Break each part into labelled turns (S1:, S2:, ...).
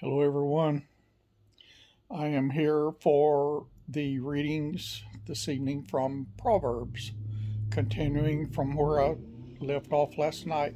S1: Hello, everyone. I am here for the readings this evening from Proverbs, continuing from where I left off last night.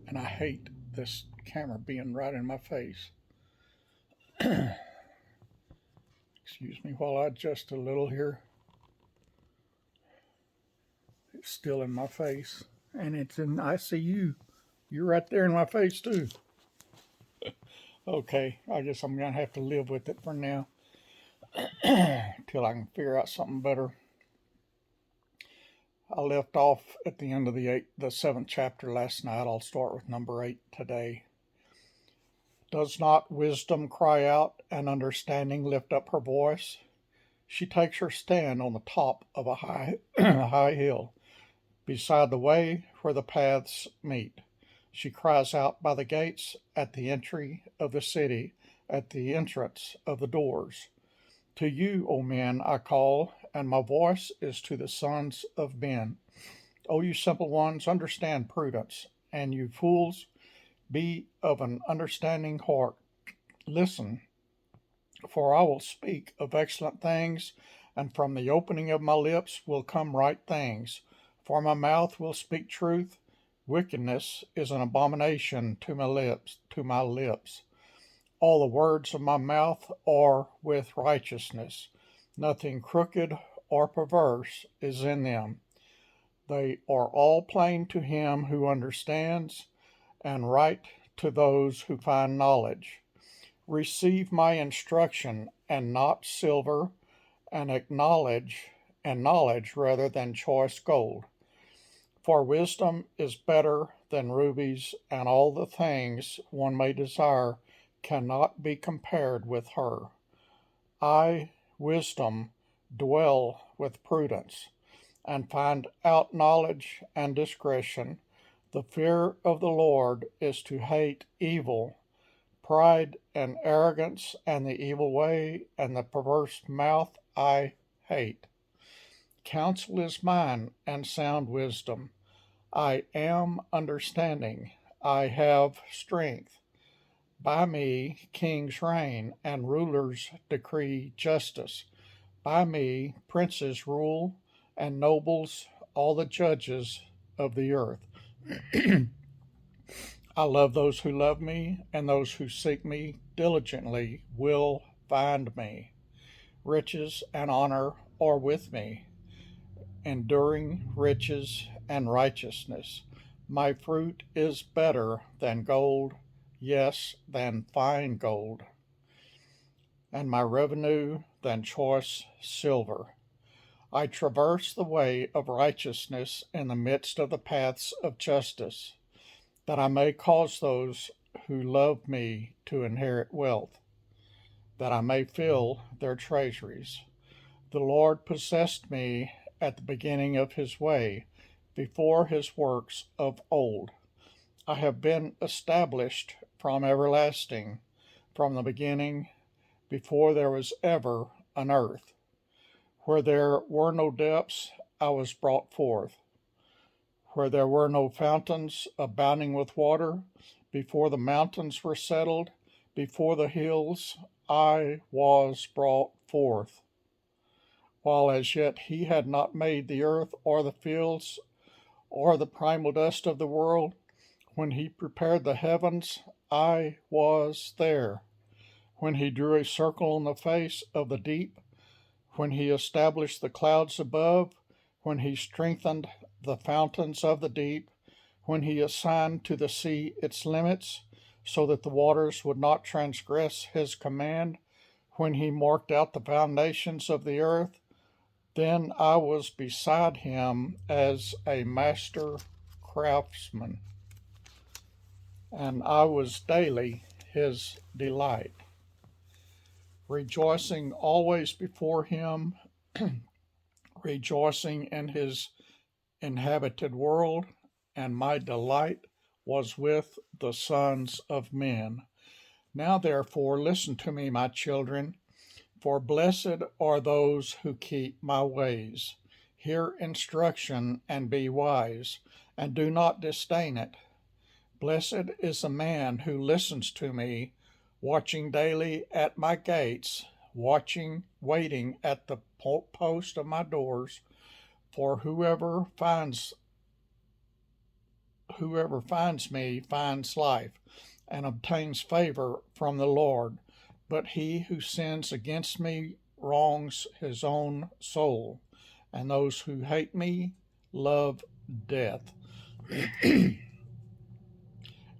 S1: And I hate this camera being right in my face. Excuse me while I adjust a little here. It's still in my face, and it's in. I see you. You're right there in my face, too. Okay, I guess I'm going to have to live with it for now till I can figure out something better. I left off at the end of the seventh chapter last night. I'll start with number 8 today. Does not wisdom cry out and understanding lift up her voice? She takes her stand on the top of a high, high hill, beside the way where the paths meet. She cries out by the gates, at the entry of the city, at the entrance of the doors. To you, O men, I call, and my voice is to the sons of men. O you simple ones, understand prudence, and you fools, be of an understanding heart. Listen, for I will speak of excellent things, and from the opening of my lips will come right things. For my mouth will speak truth. Wickedness is an abomination to my lips. All the words of my mouth are with righteousness. Nothing crooked or perverse is in them. They are all plain to him who understands, and right to those who find knowledge. Receive my instruction, and not silver, and knowledge rather than choice gold. For wisdom is better than rubies, and all the things one may desire cannot be compared with her. I, wisdom, dwell with prudence, and find out knowledge and discretion. The fear of the Lord is to hate evil, pride and arrogance, and the evil way, and the perverse mouth I hate. Counsel is mine, and sound wisdom. I am understanding. I have strength. By me kings reign, and rulers decree justice. By me princes rule, and nobles, all the judges of the earth. I love those who love me, and those who seek me diligently will find me. Riches and honor are with me, enduring riches and righteousness. My fruit is better than gold, yes, than fine gold, and my revenue than choice silver. I traverse the way of righteousness in the midst of the paths of justice, that I may cause those who love me to inherit wealth, that I may fill their treasuries. The Lord possessed me at the beginning of his way, before his works of old. I have been established from everlasting, from the beginning, before there was ever an earth. Where there were no depths, I was brought forth. Where there were no fountains abounding with water, before the mountains were settled, before the hills, I was brought forth. While as yet he had not made the earth or the fields or the primal dust of the world, when he prepared the heavens, I was there. When he drew a circle on the face of the deep, when he established the clouds above, when he strengthened the fountains of the deep, when he assigned to the sea its limits, so that the waters would not transgress his command, when he marked out the foundations of the earth, then I was beside him as a master craftsman, and I was daily his delight, rejoicing always before him, rejoicing in his inhabited world, and my delight was with the sons of men. Now therefore listen to me, my children, for blessed are those who keep my ways. Hear instruction and be wise, and do not disdain it. Blessed is the man who listens to me, watching daily at my gates, waiting at the post of my doors, for whoever finds me finds life and obtains favor from the Lord. But he who sins against me wrongs his own soul, and those who hate me love death.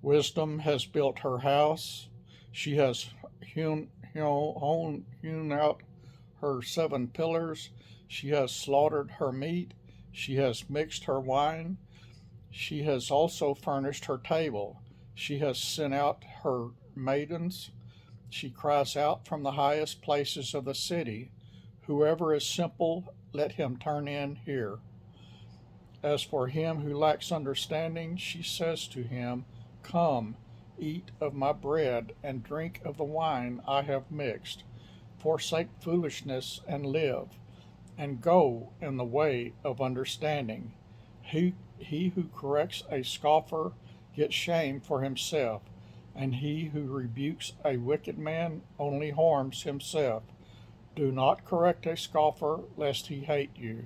S1: Wisdom has built her house. She has hewn out her 7 pillars. She has slaughtered her meat. She has mixed her wine. She has also furnished her table. She has sent out her maidens. She cries out from the highest places of the city, whoever is simple, let him turn in here. As for him who lacks understanding, she says to him, come, eat of my bread and drink of the wine I have mixed. Forsake foolishness and live, and go in the way of understanding. He who corrects a scoffer gets shame for himself, and he who rebukes a wicked man only harms himself. Do not correct a scoffer, lest he hate you.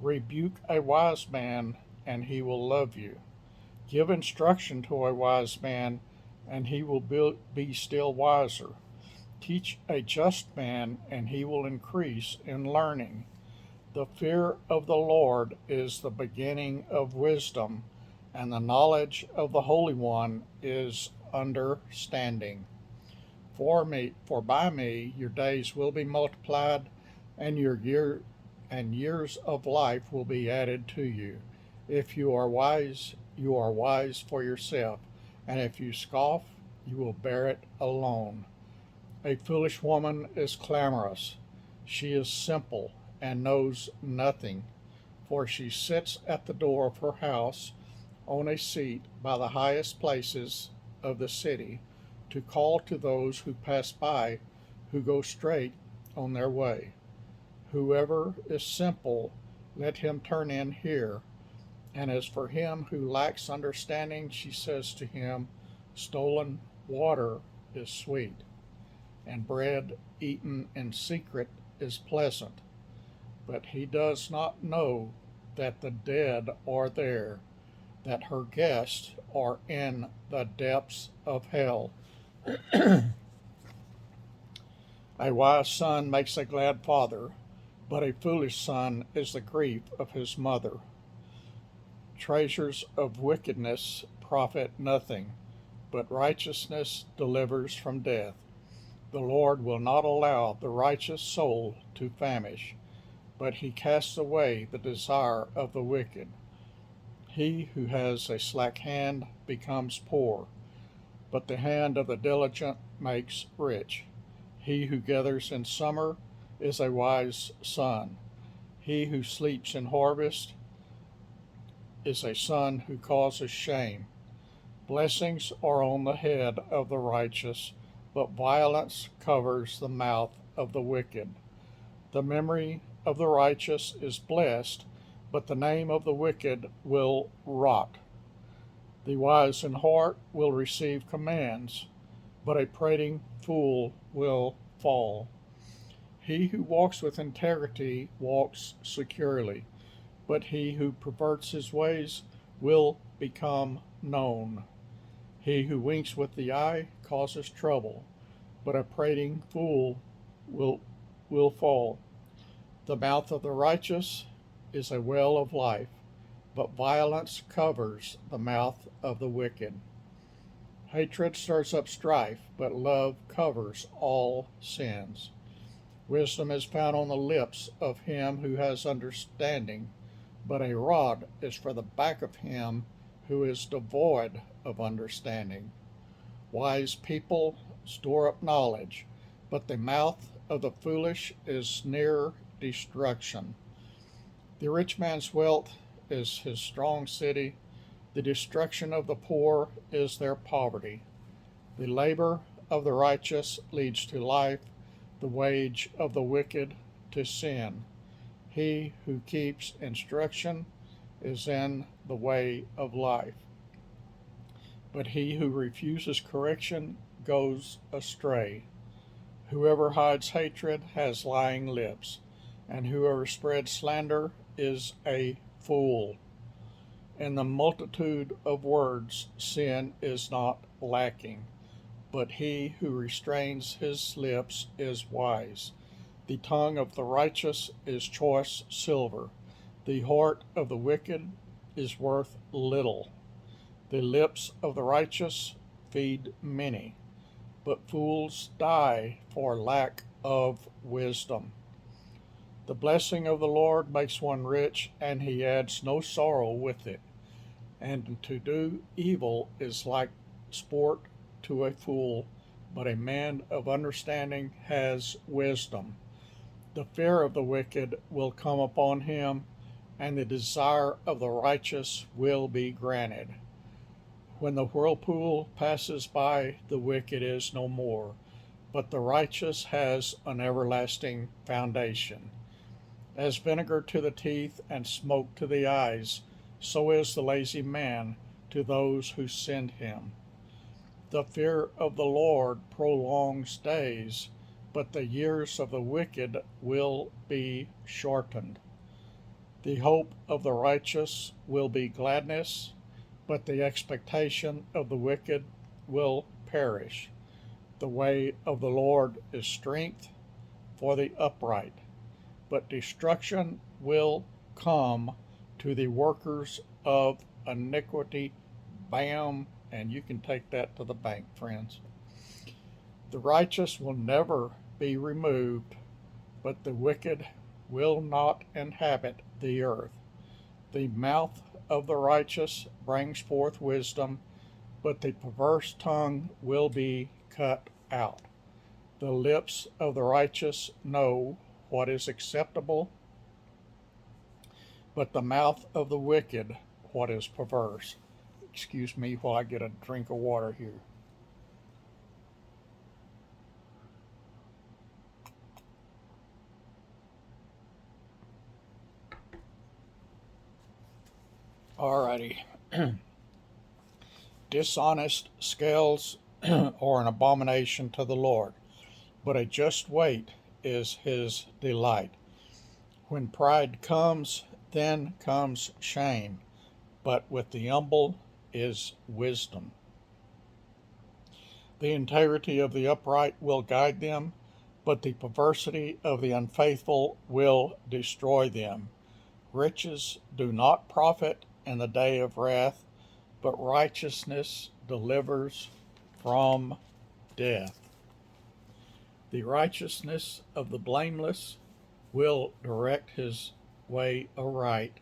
S1: Rebuke a wise man, and he will love you. Give instruction to a wise man, and he will be still wiser. Teach a just man, and he will increase in learning. The fear of the Lord is the beginning of wisdom, and the knowledge of the Holy One is understanding. For by me your days will be multiplied, and years of life will be added to you. If you are wise for yourself, and if you scoff, you will bear it alone. A foolish woman is clamorous. She is simple and knows nothing, for she sits at the door of her house on a seat by the highest places of the city to call to those who pass by, who go straight on their way. Whoever is simple, let him turn in here. And as for him who lacks understanding, she says to him, stolen water is sweet, and bread eaten in secret is pleasant. But he does not know that the dead are there, that her guests are in the depths of hell. A wise son makes a glad father, but a foolish son is the grief of his mother. Treasures of wickedness profit nothing, but righteousness delivers from death. The Lord will not allow the righteous soul to famish, but he casts away the desire of the wicked. He who has a slack hand becomes poor, but the hand of the diligent makes rich. He who gathers in summer is a wise son. He who sleeps in harvest is a son who causes shame. Blessings are on the head of the righteous, but violence covers the mouth of the wicked. The memory of the righteous is blessed, but the name of the wicked will rot. The wise in heart will receive commands, but a prating fool will fall. He who walks with integrity walks securely, but he who perverts his ways will become known. He who winks with the eye causes trouble, but a prating fool will fall. The mouth of the righteous is a well of life, but violence covers the mouth of the wicked. Hatred stirs up strife, but love covers all sins. Wisdom is found on the lips of him who has understanding, but a rod is for the back of him who is devoid of understanding. Wise people store up knowledge, but the mouth of the foolish is near destruction. The rich man's wealth is his strong city. The destruction of the poor is their poverty. The labor of the righteous leads to life, the wage of the wicked to sin. He who keeps instruction is in the way of life, but he who refuses correction goes astray. Whoever hides hatred has lying lips, and whoever spreads slander is a fool. In the multitude of words, sin is not lacking, but he who restrains his lips is wise. The tongue of the righteous is choice silver. The heart of the wicked is worth little. The lips of the righteous feed many, but fools die for lack of wisdom. The blessing of the Lord makes one rich, and he adds no sorrow with it. And to do evil is like sport to a fool, but a man of understanding has wisdom. The fear of the wicked will come upon him, and the desire of the righteous will be granted. When the whirlpool passes by, the wicked is no more, but the righteous has an everlasting foundation. As vinegar to the teeth and smoke to the eyes, so is the lazy man to those who send him. The fear of the Lord prolongs days, but the years of the wicked will be shortened. The hope of the righteous will be gladness, but the expectation of the wicked will perish. The way of the Lord is strength for the upright, but destruction will come to the workers of iniquity. Bam, and you can take that to the bank, friends. The righteous will never be removed, but the wicked will not inhabit the earth. The mouth of the righteous brings forth wisdom, but the perverse tongue will be cut out. The lips of the righteous know what is acceptable, but the mouth of the wicked what is perverse. Excuse me while I get a drink of water here. Alrighty. Dishonest scales are an abomination to the Lord, but a just weight is his delight. When pride comes, then comes shame, but with the humble is wisdom. The integrity of the upright will guide them, but the perversity of the unfaithful will destroy them. Riches do not profit in the day of wrath, but righteousness delivers from death. The righteousness of the blameless will direct his way aright,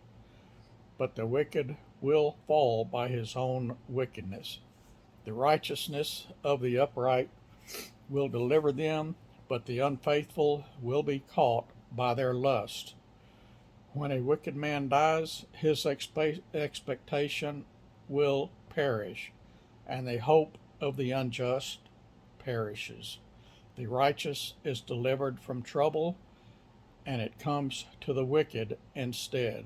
S1: but the wicked will fall by his own wickedness. The righteousness of the upright will deliver them, but the unfaithful will be caught by their lust. When a wicked man dies, his expectation will perish, and the hope of the unjust perishes. The righteous is delivered from trouble, and it comes to the wicked instead.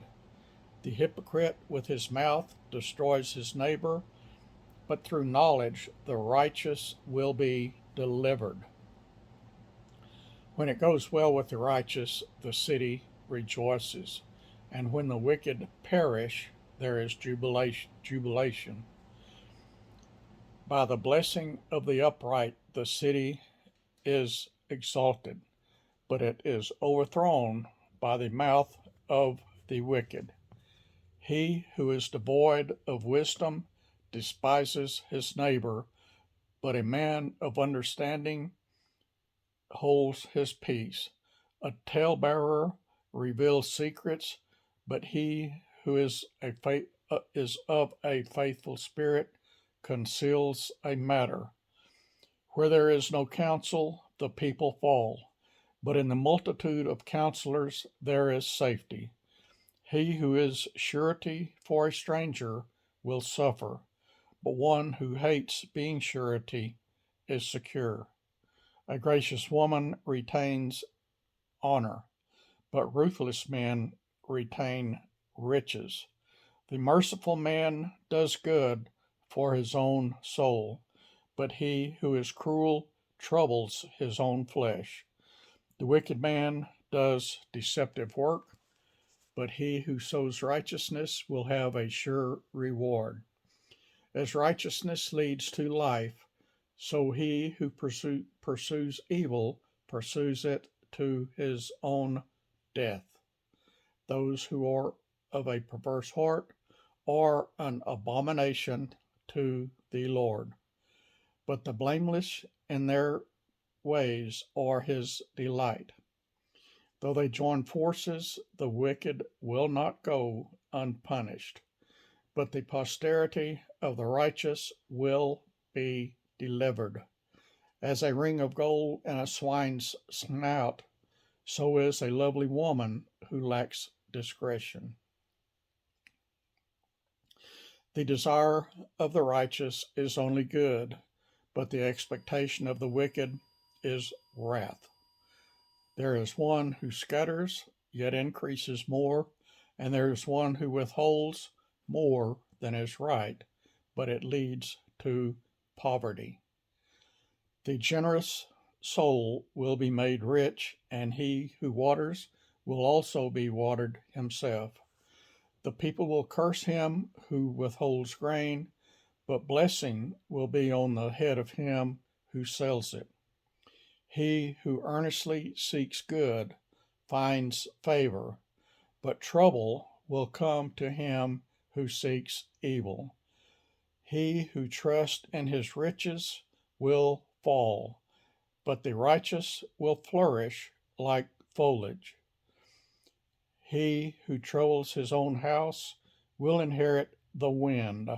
S1: The hypocrite with his mouth destroys his neighbor, but through knowledge the righteous will be delivered. When it goes well with the righteous, the city rejoices, and when the wicked perish, there is jubilation. By the blessing of the upright, the city is exalted, but it is overthrown by the mouth of the wicked. He who is devoid of wisdom despises his neighbor, but a man of understanding holds his peace. A talebearer reveals secrets, but he who is of a faithful spirit conceals a matter. Where there is no counsel, the people fall, but in the multitude of counselors there is safety. He who is surety for a stranger will suffer, but one who hates being surety is secure. A gracious woman retains honor, but ruthless men retain riches. The merciful man does good for his own soul, but he who is cruel troubles his own flesh. The wicked man does deceptive work, but he who sows righteousness will have a sure reward. As righteousness leads to life, so he who pursues evil pursues it to his own death. Those who are of a perverse heart are an abomination to the Lord, but the blameless in their ways are his delight. Though they join forces, the wicked will not go unpunished, but the posterity of the righteous will be delivered. As a ring of gold in a swine's snout, so is a lovely woman who lacks discretion. The desire of the righteous is only good, but the expectation of the wicked is wrath. There is one who scatters, yet increases more, and there is one who withholds more than is right, but it leads to poverty. The generous soul will be made rich, and he who waters will also be watered himself. The people will curse him who withholds grain, but blessing will be on the head of him who sells it. He who earnestly seeks good finds favor, but trouble will come to him who seeks evil. He who trusts in his riches will fall, but the righteous will flourish like foliage. He who troubles his own house will inherit the wind,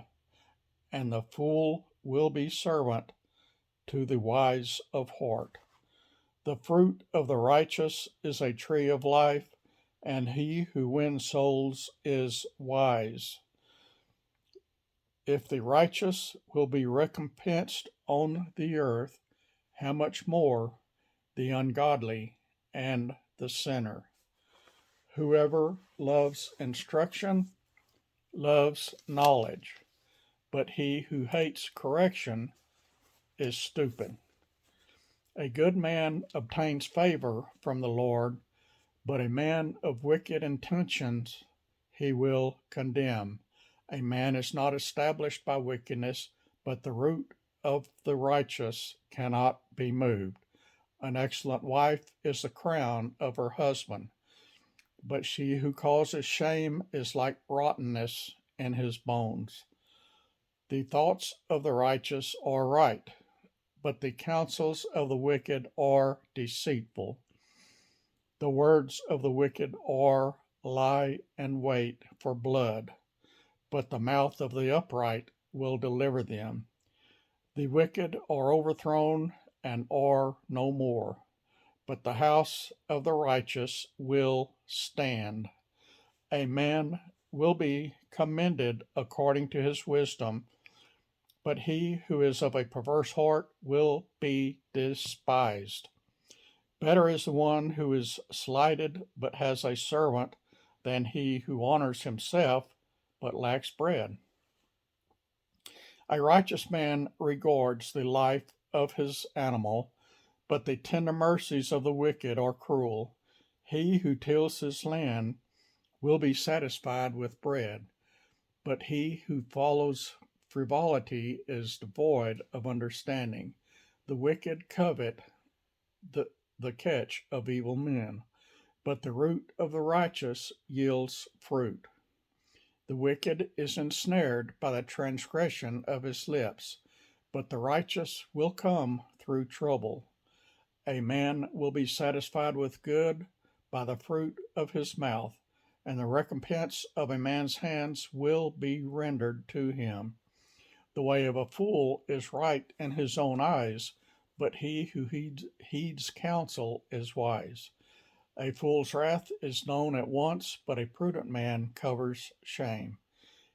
S1: and the fool will be servant to the wise of heart. The fruit of the righteous is a tree of life, and he who wins souls is wise. If the righteous will be recompensed on the earth, how much more the ungodly and the sinner? Whoever loves instruction loves knowledge, but he who hates correction is stupid. A good man obtains favor from the Lord, but a man of wicked intentions he will condemn. A man is not established by wickedness, but the root of the righteous cannot be moved. An excellent wife is the crown of her husband, but she who causes shame is like rottenness in his bones. The thoughts of the righteous are right, but the counsels of the wicked are deceitful. The words of the wicked are lie and wait for blood, but the mouth of the upright will deliver them. The wicked are overthrown and are no more, but the house of the righteous will stand. A man will be commended according to his wisdom, but he who is of a perverse heart will be despised. Better is the one who is slighted but has a servant than he who honors himself but lacks bread. A righteous man regards the life of his animal, but the tender mercies of the wicked are cruel. He who tills his land will be satisfied with bread, but he who follows frivolity is devoid of understanding. The wicked covet the, the catch of evil men, but the root of the righteous yields fruit. The wicked is ensnared by the transgression of his lips, but the righteous will come through trouble. A man will be satisfied with good by the fruit of his mouth, and the recompense of a man's hands will be rendered to him. The way of a fool is right in his own eyes, but he who heeds counsel is wise. A fool's wrath is known at once, but a prudent man covers shame.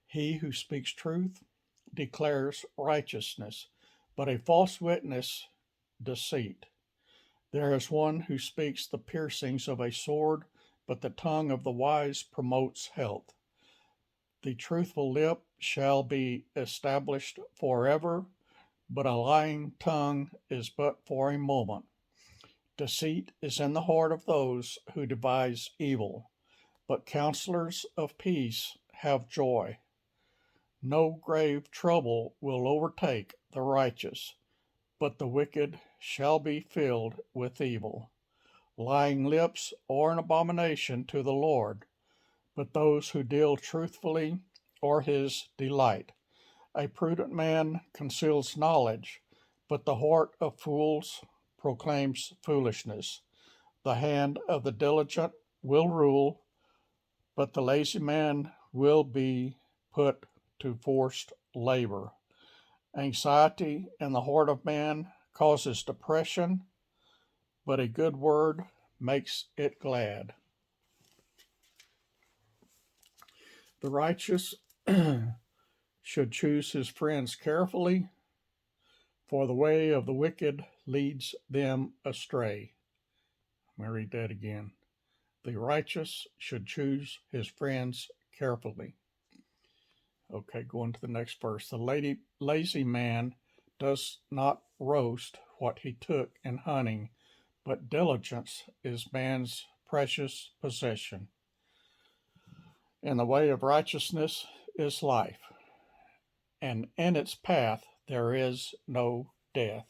S1: He who speaks truth declares righteousness, but a false witness deceit. There is one who speaks the piercings of a sword, but the tongue of the wise promotes health. The truthful lip shall be established forever, but a lying tongue is but for a moment. Deceit is in the heart of those who devise evil, but counselors of peace have joy. No grave trouble will overtake the righteous, but the wicked shall be filled with evil. Lying lips are an abomination to the Lord, but those who deal truthfully are his delight. A prudent man conceals knowledge, but the heart of fools proclaims foolishness. The hand of the diligent will rule, but the lazy man will be put to forced labor. Anxiety in the heart of man causes depression, but a good word makes it glad. The righteous should choose his friends carefully, for the way of the wicked leads them astray. Let me read that again. The righteous should choose his friends carefully. Okay, going to the next verse. The lazy man does not roast what he took in hunting, but diligence is man's precious possession. In the way of righteousness is life, and in its path there is no death.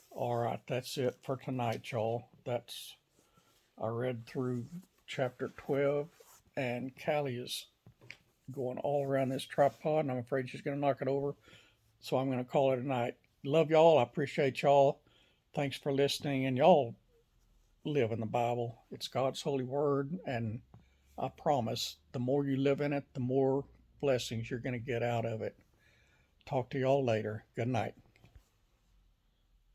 S1: All right, that's it for tonight, y'all. I read through chapter 12, and Callie is going all around this tripod, and I'm afraid she's going to knock it over. So I'm going to call it a night. Love y'all. I appreciate y'all. Thanks for listening. And y'all live in the Bible. It's God's holy word. And I promise the more you live in it, the more blessings you're going to get out of it. Talk to y'all later. Good night.